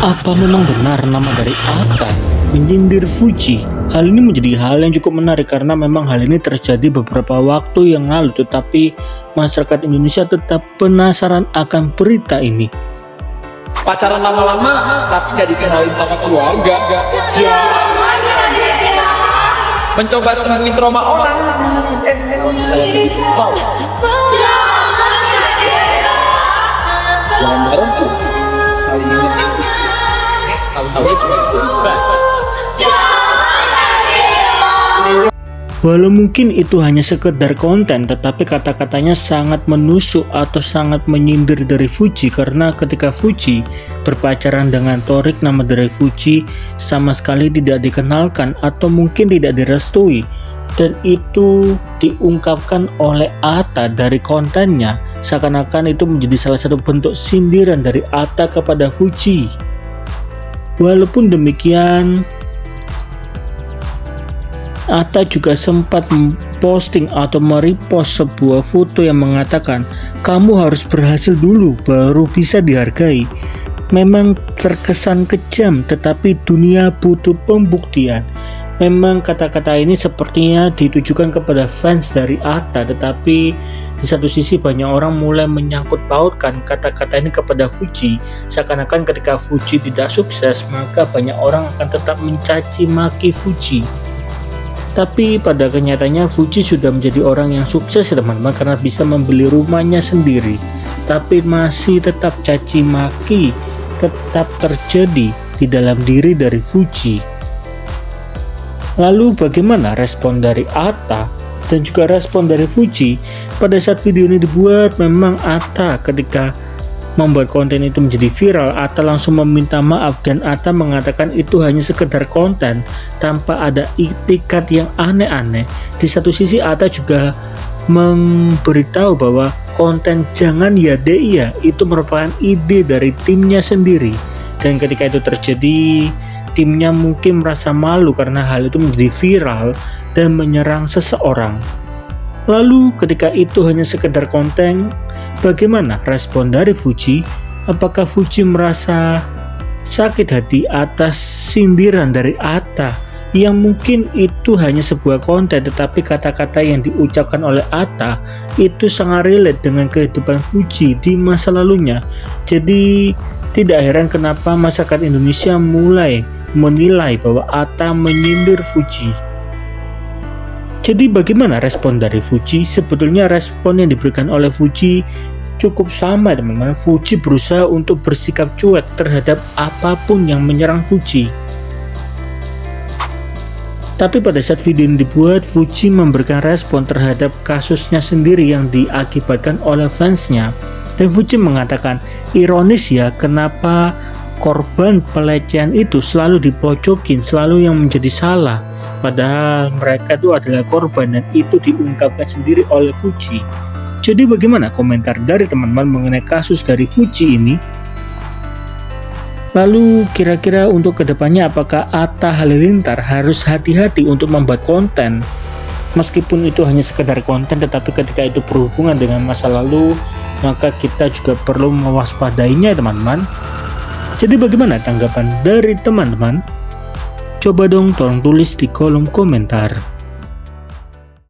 Apa memang benar nama dari Atta menyindir Fuji? Hal ini menjadi hal yang cukup menarik karena memang hal ini terjadi beberapa waktu yang lalu, tetapi masyarakat Indonesia tetap penasaran akan berita ini. Pacaran lama-lama tapi gak dikenalin sama keluarga. Mencoba sembunyi trauma orang. Jangan bareng tuh. Saling ingetin. Walau mungkin itu hanya sekedar konten, tetapi kata-katanya sangat menusuk atau sangat menyindir dari Fuji, karena ketika Fuji berpacaran dengan Torik, nama dari Fuji sama sekali tidak dikenalkan atau mungkin tidak direstui, dan itu diungkapkan oleh Atta dari kontennya, seakan-akan itu menjadi salah satu bentuk sindiran dari Atta kepada Fuji. Walaupun demikian, Atta juga sempat memposting atau merepost sebuah foto yang mengatakan, "Kamu harus berhasil dulu baru bisa dihargai." Memang terkesan kejam, tetapi dunia butuh pembuktian. Memang kata-kata ini sepertinya ditujukan kepada fans dari Atta, tetapi di satu sisi banyak orang mulai menyangkut pautkan kata-kata ini kepada Fuji, seakan-akan ketika Fuji tidak sukses maka banyak orang akan tetap mencaci maki Fuji. Tapi pada kenyataannya Fuji sudah menjadi orang yang sukses ya teman-teman, karena bisa membeli rumahnya sendiri. Tapi masih tetap caci maki tetap terjadi di dalam diri dari Fuji. Lalu bagaimana respon dari Atta dan juga respon dari Fuji? Pada saat video ini dibuat, memang Atta ketika membuat konten itu menjadi viral, Atta langsung meminta maaf dan Atta mengatakan itu hanya sekedar konten tanpa ada itikat yang aneh-aneh. Di satu sisi Atta juga memberitahu bahwa konten "jangan ya dek ya" itu merupakan ide dari timnya sendiri, dan ketika itu terjadi timnya mungkin merasa malu karena hal itu menjadi viral dan menyerang seseorang. Lalu ketika itu hanya sekedar konten, bagaimana respon dari Fuji? Apakah Fuji merasa sakit hati atas sindiran dari Atta yang mungkin itu hanya sebuah konten, tetapi kata-kata yang diucapkan oleh Atta itu sangat relate dengan kehidupan Fuji di masa lalunya. Jadi tidak heran kenapa masyarakat Indonesia mulai menilai bahwa Atta menyindir Fuji. Jadi bagaimana respon dari Fuji? Sebetulnya respon yang diberikan oleh Fuji cukup sama teman-teman. Fuji berusaha untuk bersikap cuek terhadap apapun yang menyerang Fuji. Tapi pada saat video ini dibuat, Fuji memberikan respon terhadap kasusnya sendiri yang diakibatkan oleh fansnya. Dan Fuji mengatakan, ironis ya kenapa korban pelecehan itu selalu dipojokin, selalu yang menjadi salah. Padahal mereka itu adalah korban dan itu diungkapkan sendiri oleh Fuji. Jadi bagaimana komentar dari teman-teman mengenai kasus dari Fuji ini? Lalu kira-kira untuk kedepannya apakah Atta Halilintar harus hati-hati untuk membuat konten? Meskipun itu hanya sekedar konten, tetapi ketika itu berhubungan dengan masa lalu, maka kita juga perlu mewaspadainya teman-teman. Jadi bagaimana tanggapan dari teman-teman? Coba dong tolong tulis di kolom komentar.